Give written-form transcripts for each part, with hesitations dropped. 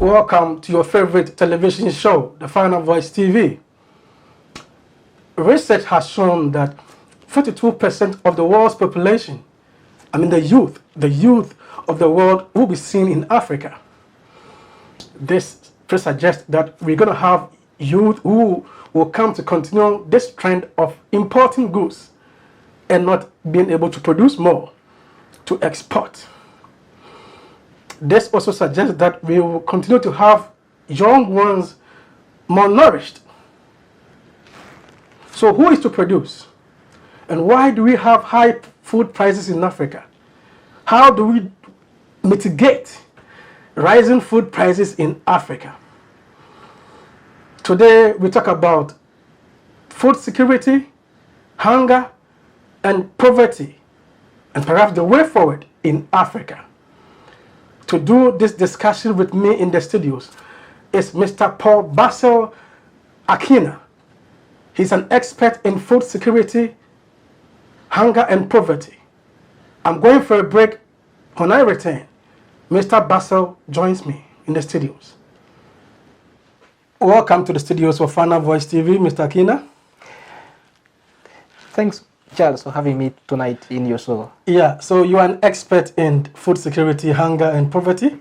Welcome to your favorite television show, The Final Voice TV. Research has shown that 42% of the world's population, the youth of the world will be seen in Africa. This suggests that we're going to have youth who will come to continue this trend of importing goods and not being able to produce more to export. This also suggests that we will continue to have young ones malnourished. So who is to produce? And why do we have high food prices in Africa? How do we mitigate rising food prices in Africa? Today we talk about food security, hunger, and poverty, and perhaps the way forward in Africa. To do this discussion with me in the studios is Mr. Poul Basel Akena. He's an expert in food security, hunger, and poverty. I'm going for a break. When I return, Mr. Basel joins me in the studios. Welcome to the studios of Final Voice TV, Mr. Akena. Thanks, Charles, for having me tonight in your show. Yeah, so you are an expert in food security, hunger, and poverty,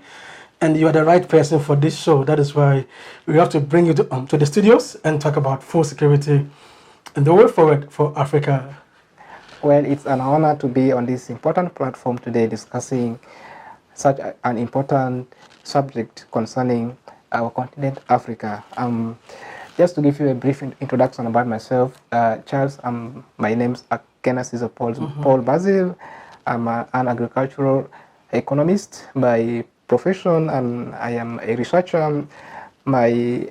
and you are the right person for this show. That is why we have to bring you to the studios and talk about food security and the way forward for Africa. Well, it's an honor to be on this important platform today discussing such an important subject concerning our continent, Africa. Just to give you a brief introduction about myself, Charles, my name's Akena Ceasar Poul Basel. I'm an agricultural economist by profession, and I am a researcher. My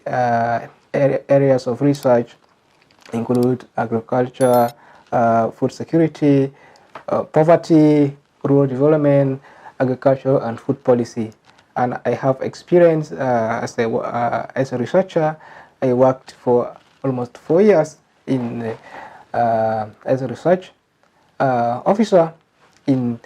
areas of research include agriculture, food security, poverty, rural development, agriculture, and food policy. And I have experience as a researcher. I worked for almost 4 years as a research officer in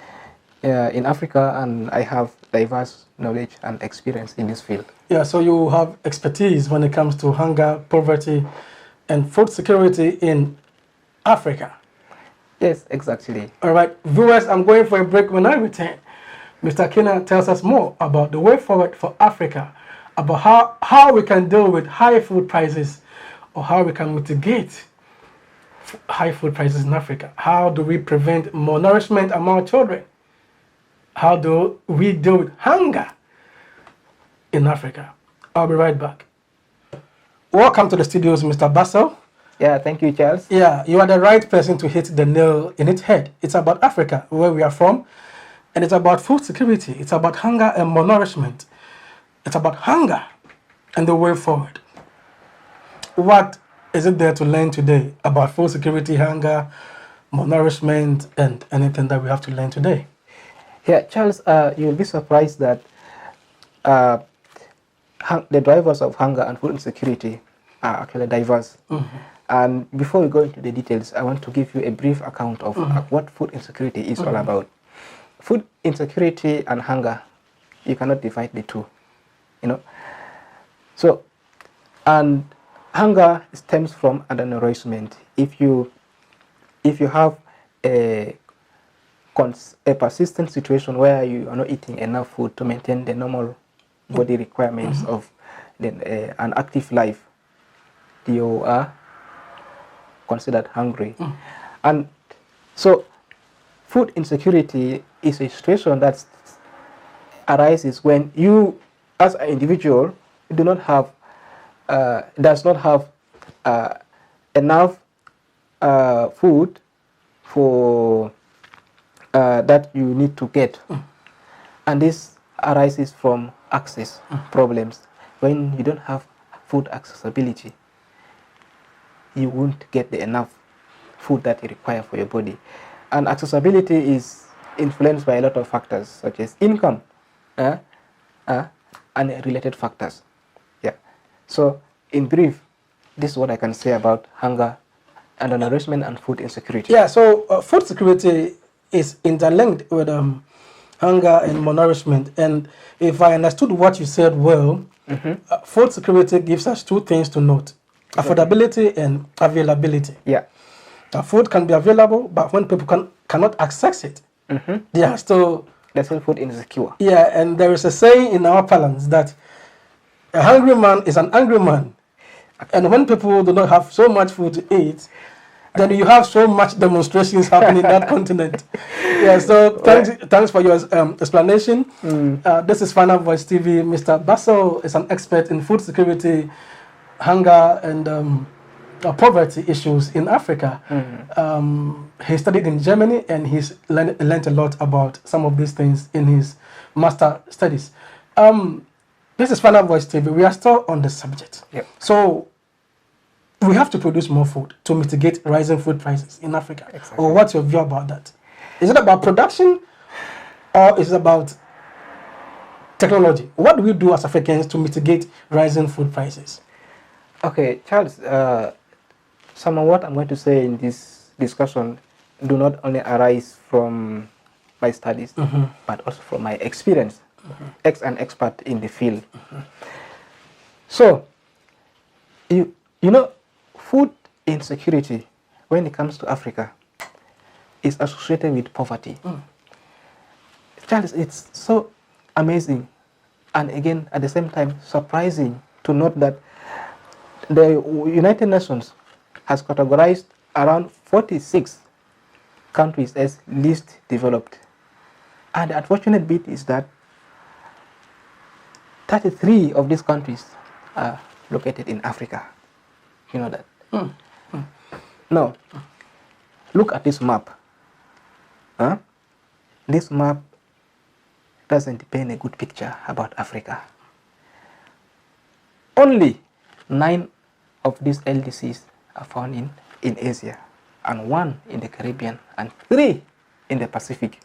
Africa, and I have diverse knowledge and experience in this field. Yeah, so you have expertise when it comes to hunger, poverty, and food security in Africa. Yes, exactly. All right, viewers, I'm going for a break. When I return, Mr. Akena tells us more about the way forward for Africa, about how we can deal with high food prices, or how we can mitigate high food prices in Africa. How do we prevent malnourishment among children? How do we deal with hunger in Africa? I'll be right back. Welcome to the studios, Mr. Basel. Yeah, thank you, Charles. Yeah, you are the right person to hit the nail in its head. It's about Africa, where we are from, and it's about food security. It's about hunger and malnourishment. It's about hunger and the way forward. What is it there to learn today about food security, hunger, malnourishment, and anything that we have to learn today? Yeah, Charles, you'll be surprised that the drivers of hunger and food insecurity are actually diverse. And before we go into the details, I want to give you a brief account of what food insecurity is all about. Food insecurity and hunger, you cannot divide the two. So, and hunger stems from undernourishment. If you have a persistent situation where you are not eating enough food to maintain the normal body requirements of an active life, you are considered hungry. And so food insecurity is a situation that arises when you, as an individual, do not have does not have enough food for that you need to get, and this arises from access problems. When you don't have food accessibility, you won't get enough food that you require for your body, and accessibility is influenced by a lot of factors such as income and related factors. Yeah. So in brief, this is what I can say about hunger, undernourishment, and food insecurity. Yeah. So food security is interlinked with hunger and malnourishment. And if I understood what you said well, food security gives us two things to note: affordability and availability. Yeah. Food can be available, but when people cannot access it, they are still... That's why food insecure. Yeah, and there is a saying in our parlance that a hungry man is an angry man. And when people do not have so much food to eat, then you have so much demonstrations happening in that continent. Yeah, so thanks for your explanation. This is Final Voice TV. Mr. Basel is an expert in food security, hunger, and poverty issues in Africa. He studied in Germany, and he's learned a lot about some of these things in his master studies. This is Final Voice TV. We are still on the subject. Yep. So we have to produce more food to mitigate rising food prices in Africa. Exactly. Or what's your view about that? Is it about production, or is it about technology? What do we do as Africans to mitigate rising food prices? Okay, Charles, some of what I'm going to say in this discussion do not only arise from my studies, but also from my experience as an expert in the field. So, you know, food insecurity, when it comes to Africa, is associated with poverty. Charles, it's so amazing, and again, at the same time, surprising to note that the United Nations has categorized around 46 countries as least developed. And the unfortunate bit is that 33 of these countries are located in Africa. You know that? Now, look at this map. This map doesn't paint a good picture about Africa. Only 9 of these LDCs are found in Asia, and 1 in the Caribbean, and 3 in the Pacific.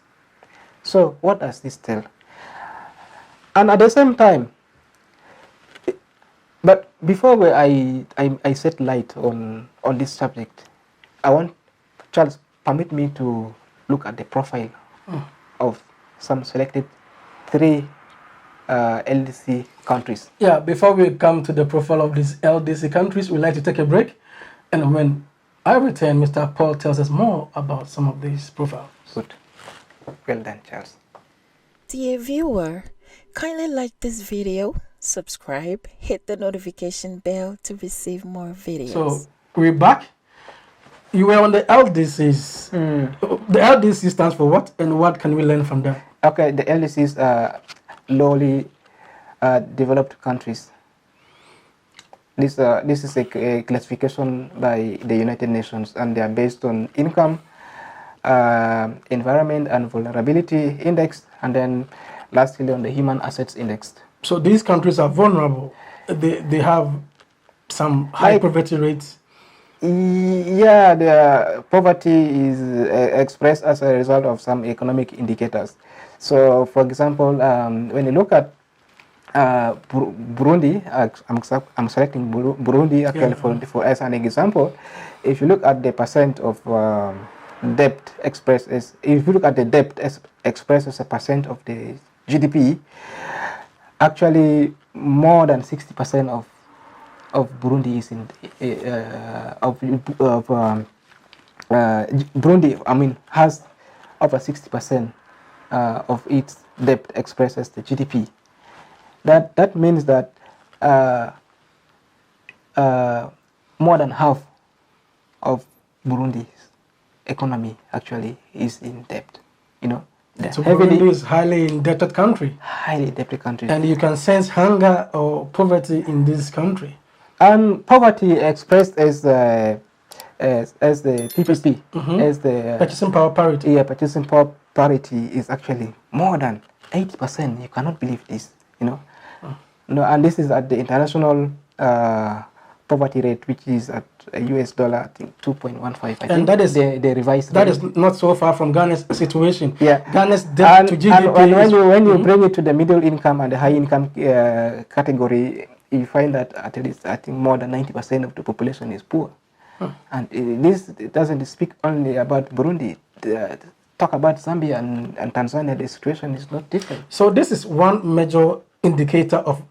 So what does this tell? And at the same time, but before I set light on this subject, I want, Charles, permit me to look at the profile of some selected 3 LDC countries. Yeah, before we come to the profile of these LDC countries, we'd like to take a break. And when I return, Mr. Paul tells us more about some of these profiles. Good. Well done, Charles. Dear viewer, kindly like this video, subscribe, hit the notification bell to receive more videos. So, we're back. You were on the LDCs. The LDC stands for what, and what can we learn from that? Okay, the LDCs are lowly developed countries. This is a classification by the United Nations, and they are based on income, environment and vulnerability index, and then lastly on the human assets index. So these countries are vulnerable. They have some high poverty rates. Yeah, the poverty is expressed as a result of some economic indicators. So, for example, when you look at Burundi, I'm selecting Burundi actually for as an example. If you look at the percent of debt expressed as, if you look at the debt expressed as a percent of the GDP, actually more than 60% of Burundi is in Burundi. I mean, has over 60% of its debt expressed as the GDP. That means that more than half of Burundi's economy actually is in debt. You know, so Burundi is highly indebted country. Highly indebted country. And you can sense hunger or poverty in this country. And poverty expressed as the PPP, as the purchasing power parity. Yeah, purchasing power parity is actually more than 80%. You cannot believe this. You know. No, and this is at the international poverty rate, which is at US dollar, I think 2.15. I think that is the revised. That is not so far from Ghana's situation. Yeah, Ghana's debt to GDP. And when you bring it to the middle income and the high income category, you find that at least I think more than 90% of the population is poor. And this doesn't speak only about Burundi. talk about Zambia and Tanzania, the situation is not different. So this is one major indicator of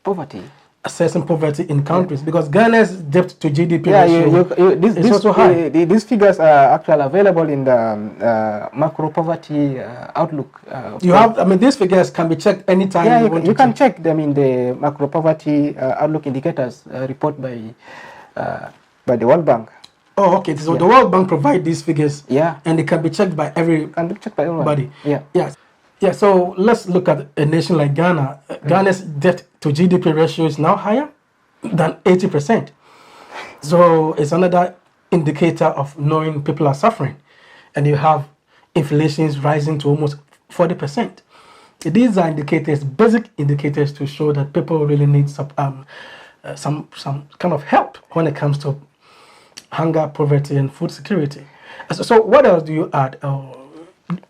Poverty. assessing poverty in countries, because Ghana's debt to GDP Yeah, ratio is also high. These figures are actually available in the macro poverty outlook. These figures can be checked anytime Yeah, you want you to can check them in the macro poverty outlook indicators report by the World Bank. Oh, okay. So the World Bank provide these figures. Yeah. And they can be checked by everybody. Yeah. Yes. Yeah. So let's look at a nation like Ghana. Ghana's debt to GDP ratio is now higher than 80%. So it's another indicator of knowing people are suffering, and you have inflation is rising to almost 40%. These are indicators, basic indicators, to show that people really need some kind of help when it comes to hunger, poverty, and food security. So what else do you add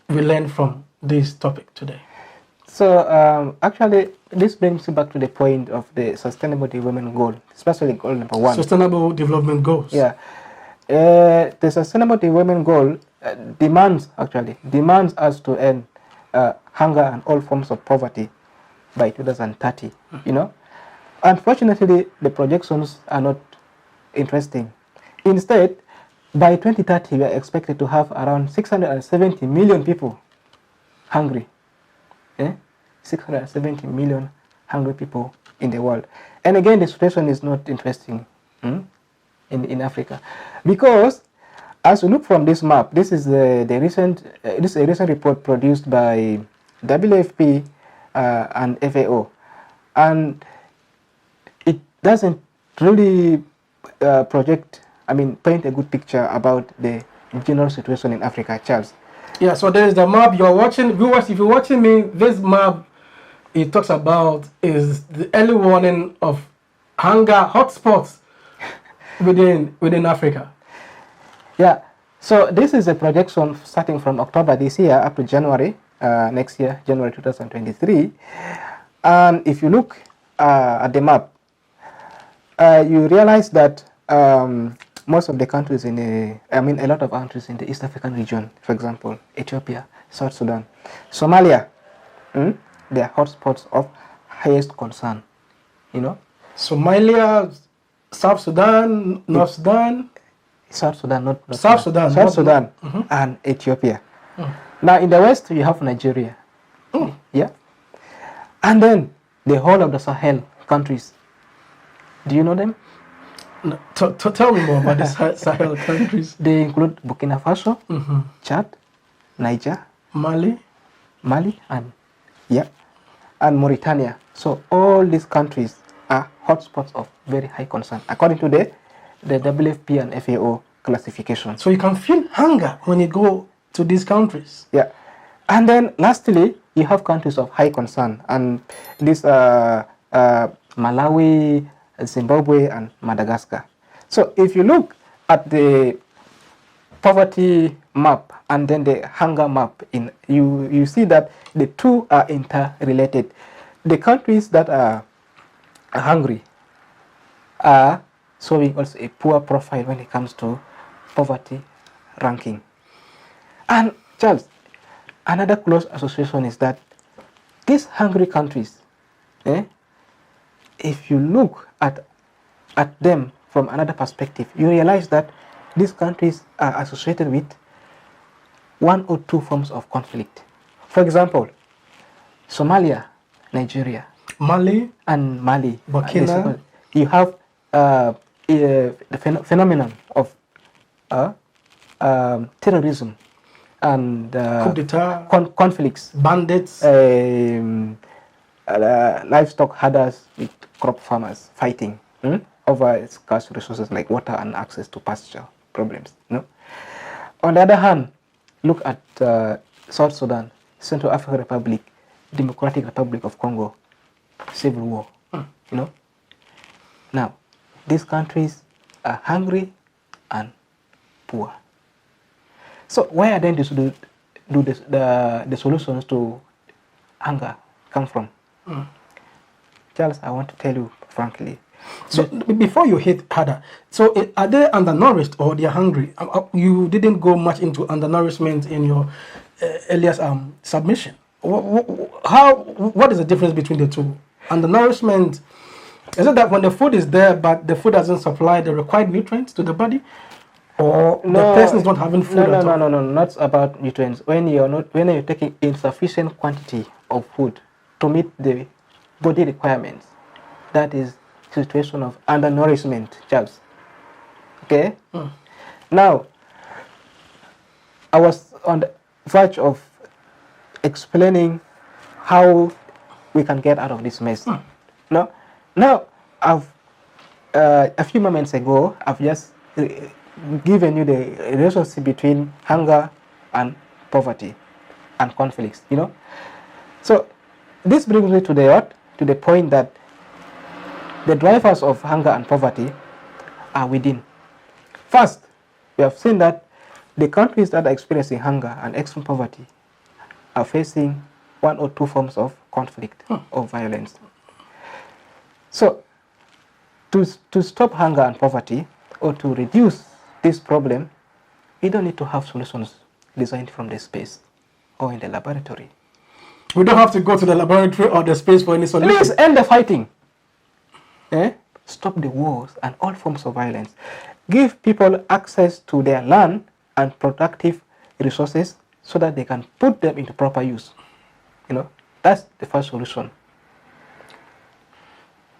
we learn from this topic today? So actually, this brings you back to the point of the Sustainable Development Goal, especially goal number 1. Sustainable Development Goals. Yeah. The Sustainable Development Goal demands us to end hunger and all forms of poverty by 2030. You know, unfortunately, the projections are not interesting. Instead, by 2030, we are expected to have around 670 million people hungry. 670 million hungry people in the world. And again, the situation is not interesting in Africa, because as we look from this map, this is a recent report produced by WFP and FAO, and it doesn't really paint a good picture about the general situation in Africa, Charles. Yeah, so there is the map you're watching. Viewers, if you're watching me, this map it talks about is the early warning of hunger hotspots within Africa. Yeah, so this is a projection starting from October this year up to January next year, January 2023. And if you look at the map, you realize that most of the countries a lot of countries in the East African region, for example, Ethiopia, South Sudan, Somalia, they are hotspots of highest concern. You know, Somalia, South Sudan, North Sudan. South Sudan, not South Sudan. South Sudan, and Ethiopia. Now in the west you have Nigeria. Yeah, and then the whole of the Sahel countries. Do you know them? No, tell me more about the Sahel countries. They include Burkina Faso, Chad, Niger, Mali, and Mauritania. So all these countries are hotspots of very high concern, according to the WFP and FAO classification. So you can feel hunger when you go to these countries. Yeah, and then lastly, you have countries of high concern, and these Malawi, Zimbabwe, and Madagascar. So if you look at the poverty map and then the hunger map, you see that the two are interrelated. The countries that are hungry are showing also a poor profile when it comes to poverty ranking. And Charles, another close association is that these hungry countries, if you look at them from another perspective, you realize that these countries are associated with one or two forms of conflict. For example, Somalia, Nigeria, Mali, Burkina. You have the phenomenon of terrorism and conflicts, bandits, livestock herders with crop farmers fighting over scarce resources like water and access to pasture problems. No? On the other hand, look at South Sudan, Central African Republic, Democratic Republic of Congo, civil war. You know. Now, these countries are hungry and poor. So where then do the solutions to hunger come from? Charles, I want to tell you frankly, So before you hit harder, so are they undernourished or they are hungry? You didn't go much into undernourishment in your earlier submission. What is the difference between the two? Undernourishment, is it that when the food is there but the food doesn't supply the required nutrients to the body? Or the person is not having food at all? No, not about nutrients. When you're taking insufficient quantity of food to meet the body requirements, that is situation of undernourishment, Charles. Okay? Now, I was on the verge of explaining how we can get out of this mess. No? Now, I've a few moments ago, I've just given you the relationship between hunger and poverty and conflicts, you know. So this brings me to the point that the drivers of hunger and poverty are within. First, we have seen that the countries that are experiencing hunger and extreme poverty are facing one or two forms of conflict or violence. So to stop hunger and poverty or to reduce this problem, we don't need to have solutions designed from the space or in the laboratory. We don't have to go to the laboratory or the space for any solution. Please end the fighting. Stop the wars and all forms of violence. Give people access to their land and productive resources so that they can put them into proper use. You know, that's the first solution.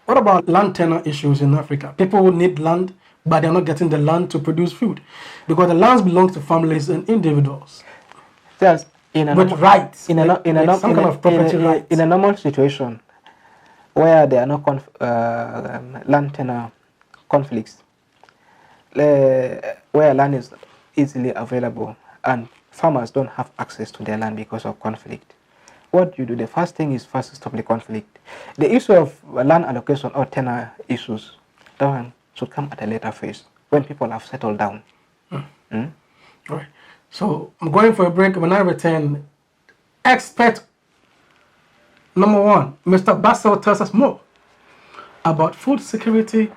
What about land tenure issues in Africa? People who need land, but they're not getting the land to produce food because the lands belong to families and individuals. Yes, with rights, in a normal situation where there are no land tenure conflicts, where land is easily available and farmers don't have access to their land because of conflict. What you do, the first thing is first stop the conflict. The issue of land allocation or tenure issues, that one should come at a later phase when people have settled down. All right. So I'm going for a break. When I return, expert number one, Mr. Bazil, tells us more about food security,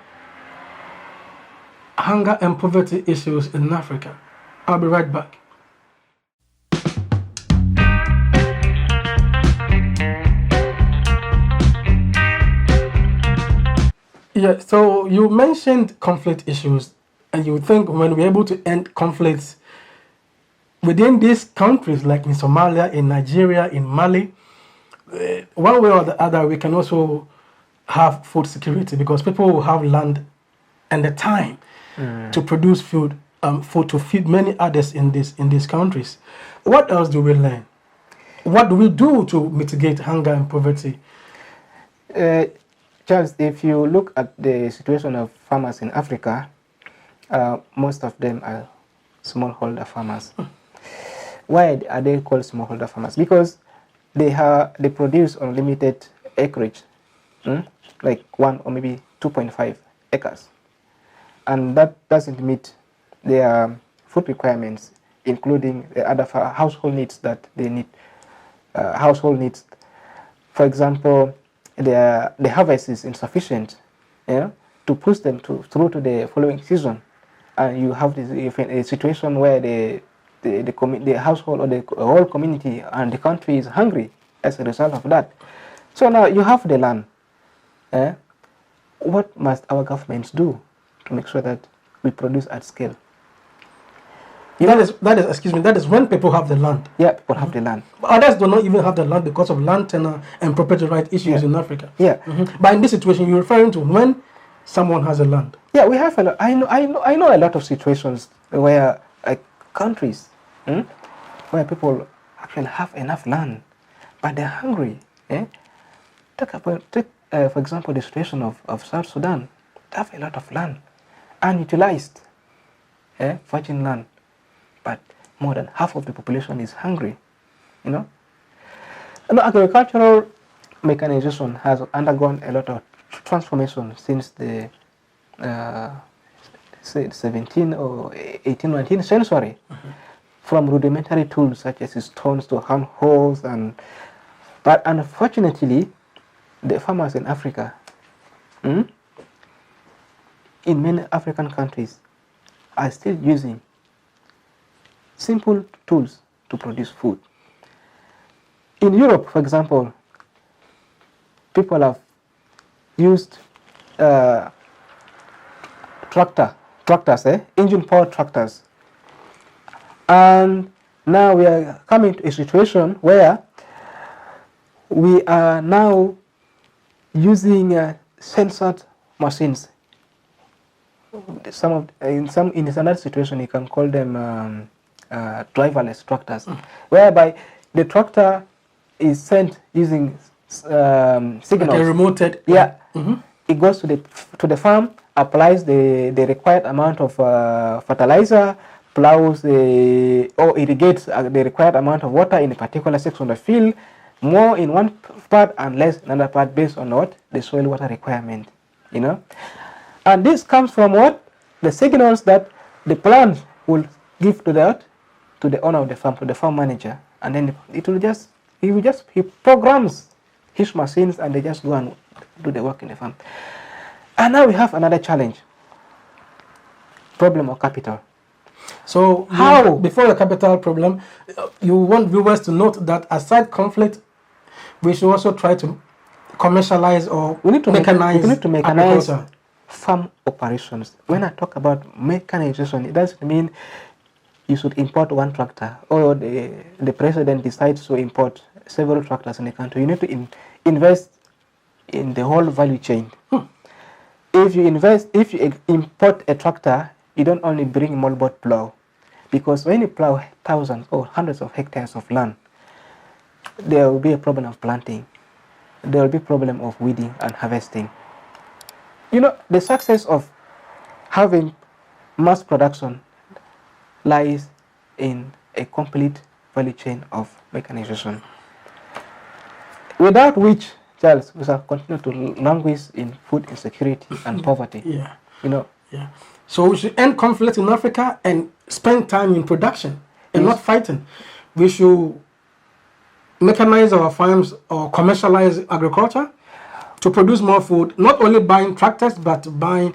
hunger and poverty issues in Africa. I'll be right back. Yeah, so you mentioned conflict issues, and you think when we're able to end conflicts within these countries, like in Somalia, in Nigeria, in Mali, one way or the other, we can also have food security because people will have land and the time to produce food, to feed many others in these countries. What else do we learn? What do we do to mitigate hunger and poverty? Charles, if you look at the situation of farmers in Africa, most of them are smallholder farmers. Why are they called smallholder farmers? Because they produce unlimited acreage, like 1 or maybe 2.5 acres, and that doesn't meet their food requirements, including the other household needs that they need. Household needs, for example, the harvest is insufficient, to push them through to the following season, and you have a situation where the household or the whole community and the country is hungry as a result of that. So now you have the land. What must our governments do to make sure that we produce at scale? That is when people have the land. Yeah, people have the land. Others do not even have the land because of land tenure and property right issues in Africa. Yeah. But in this situation, you're referring to when someone has a land. Yeah, we have a lot. I know a lot of situations where countries, where people actually have enough land, but they're hungry. Take for example, the situation of South Sudan. They have a lot of land, unutilized, virgin land. But more than half of the population is hungry, And agricultural mechanization has undergone a lot of transformation since the 17th or 18th, 19th century, from rudimentary tools such as stones to hand hoes, but unfortunately, the farmers in Africa, in many African countries are still using simple tools to produce food. In Europe, for example, people have used engine-powered tractors. And now we are coming to a situation where we are now using censored machines. In another situation, you can call them driverless tractors, whereby the tractor is sent using signals. Like a remoted. Yeah. It goes to the farm, applies the required amount of fertilizer, plows or irrigates the required amount of water in a particular section of the field, more in one part and less in another part based on what the soil water requirement, you know. And this comes from what the signals that the plant will give to the owner of the farm, to the farm manager, and then he programs his machines and they just go and do the work in the farm. And now we have another challenge, problem of capital. So how, before the capital problem, you want viewers to note that aside conflict, we should also try to commercialize or mechanize farm operations. When I talk about mechanization, it doesn't mean you should import one tractor or the president decides to import several tractors in the country. You need to invest in the whole value chain. If you import a tractor, you don't only bring moldboard plow, because when you plow thousands or hundreds of hectares of land, there will be a problem of planting. There will be a problem of weeding and harvesting. You know, the success of having mass production lies in a complete value chain of mechanization, without which, Charles, we shall continue to languish in food insecurity and poverty. Yeah. You know. Yeah. So we should end conflict in Africa and spend time in production and not fighting. We should mechanize our farms or commercialize agriculture to produce more food, not only buying tractors, but buying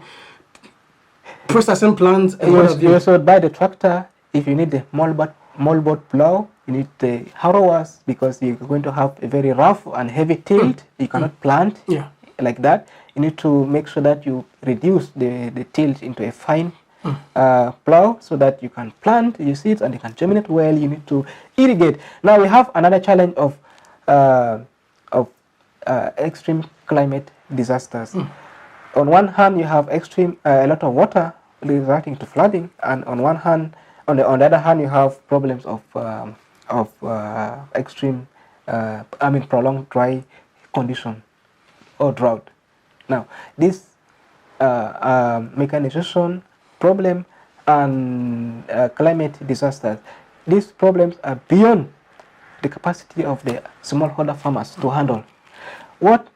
processing plants. And you also buy the tractor if you need the moldboard plow. You need the harrowers because you're going to have a very rough and heavy tilt. You cannot plant like that. You need to make sure that you reduce the tilt into a fine plow so that you can plant your seeds and they can germinate well. You need to irrigate. Now we have another challenge of extreme climate disasters. On one hand, you have a lot of water resulting to flooding, and on the other hand, you have problems of extreme, prolonged dry condition or drought. Now, this mechanization problem and climate disasters, these problems are beyond the capacity of the smallholder farmers to handle. What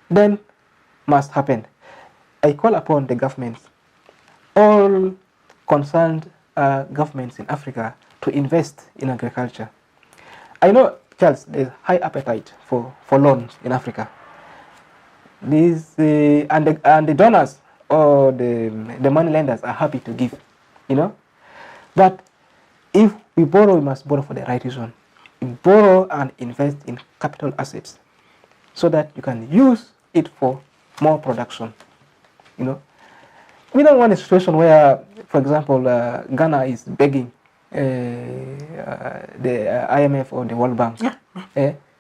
then must happen? I call upon the governments, all concerned governments in Africa, to invest in agriculture. I know, Charles, there's high appetite for loans in Africa. And the donors or the money lenders are happy to give, you know. But if we borrow, we must borrow for the right reason. We borrow and invest in capital assets so that you can use it for more production, you know. We don't want a situation where, for example, Ghana is begging the IMF or the World Bank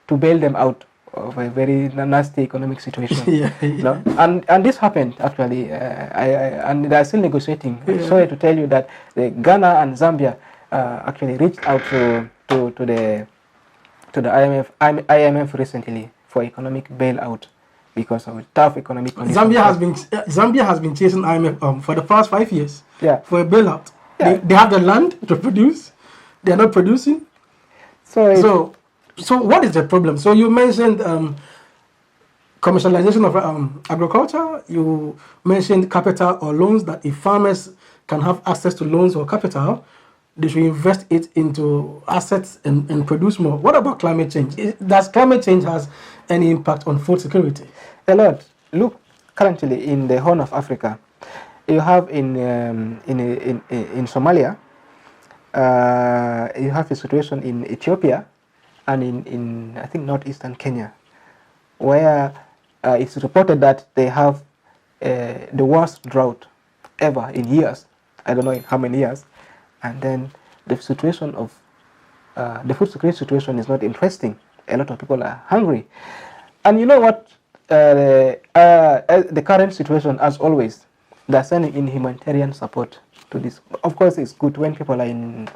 to bail them out of a very nasty economic situation. You know? And this happened actually, and they are still negotiating. Sorry to tell you that Ghana and Zambia actually reached out to the IMF recently for economic bailout because of tough economic conditions. Zambia has been chasing IMF for the past 5 years for a bailout. They have the land to produce. They are not producing. So what is the problem? So you mentioned commercialization of agriculture. You mentioned capital or loans, that if farmers can have access to loans or capital, they should invest it into assets and produce more. What about climate change? Does climate change has any impact on food security? A lot. Look, currently in the Horn of Africa, you have in Somalia, you have a situation in Ethiopia, and in I think northeastern Kenya, where it's reported that they have the worst drought ever in years. I don't know in how many years, and then the situation of the food security situation is not interesting. A lot of people are hungry, and you know what? The current situation, as always, they're sending in humanitarian support to this. Of course, it's good when people are in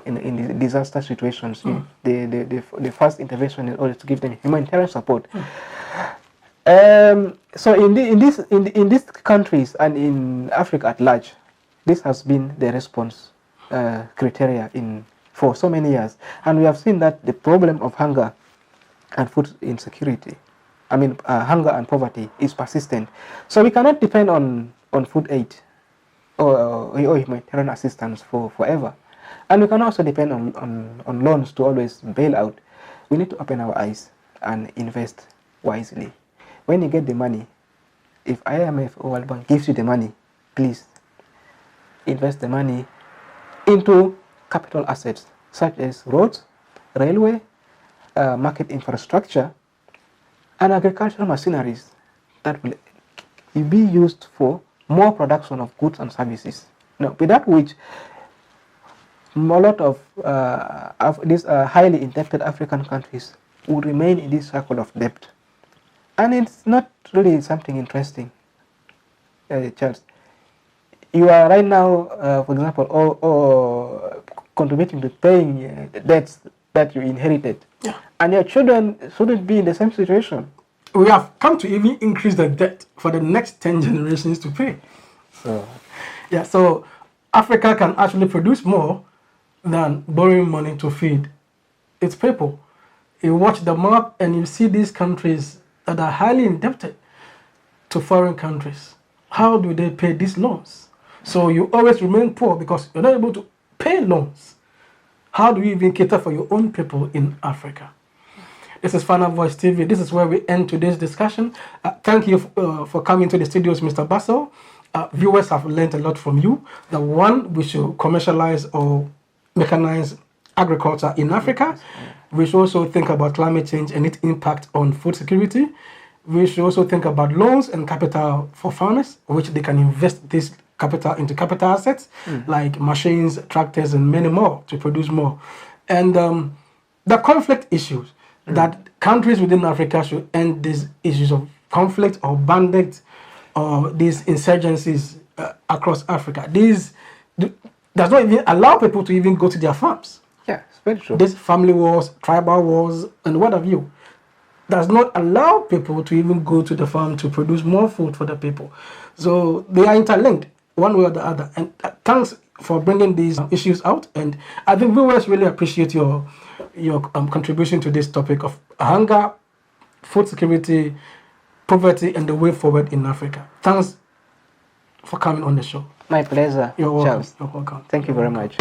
disaster situations. The first intervention is always to give them humanitarian support. So in these countries and in Africa at large, this has been the response criteria for so many years, and we have seen that the problem of hunger and food insecurity, hunger and poverty, is persistent. So we cannot depend on food aid or humanitarian assistance forever, and we can also depend on loans to always bail out. We need to open our eyes and invest wisely. When you get the money, if IMF or World Bank gives you the money, please invest the money into capital assets such as roads, railway, market infrastructure, and agricultural machineries that will be used for more production of goods and services. Now, without which a lot of these highly indebted African countries will remain in this cycle of debt. And it's not really something interesting, Charles. You are right now, for example, or contributing to paying debts that you inherited. Yeah. And your children shouldn't be in the same situation. We have come to even increase the debt for the next 10 generations to pay. So Africa can actually produce more than borrowing money to feed its people. You watch the map and you see these countries that are highly indebted to foreign countries. How do they pay these loans? So you always remain poor because you're not able to pay loans. How do you even cater for your own people in Africa? This is Final Voice TV. This is where we end today's discussion. Thank you for coming to the studios, Mr. Basel. Viewers have learned a lot from you. The one, we should commercialize or mechanize agriculture in Africa. We should also think about climate change and its impact on food security. We should also think about loans and capital for farmers, which they can invest this capital into capital assets like machines, tractors, and many more to produce more. And the conflict issues, that countries within Africa should end these issues of conflict or bandits or these insurgencies across Africa. These does not even allow people to even go to their farms. Yeah, it's very true. These family wars, tribal wars, and what have you, does not allow people to even go to the farm to produce more food for the people. So they are interlinked one way or the other. And thanks for bringing these issues out. And I think viewers really appreciate your contribution to this topic of hunger, food security, poverty, and the way forward in Africa. Thanks for coming on the show. My pleasure. You're welcome. Charles. You're welcome. Thank you very much.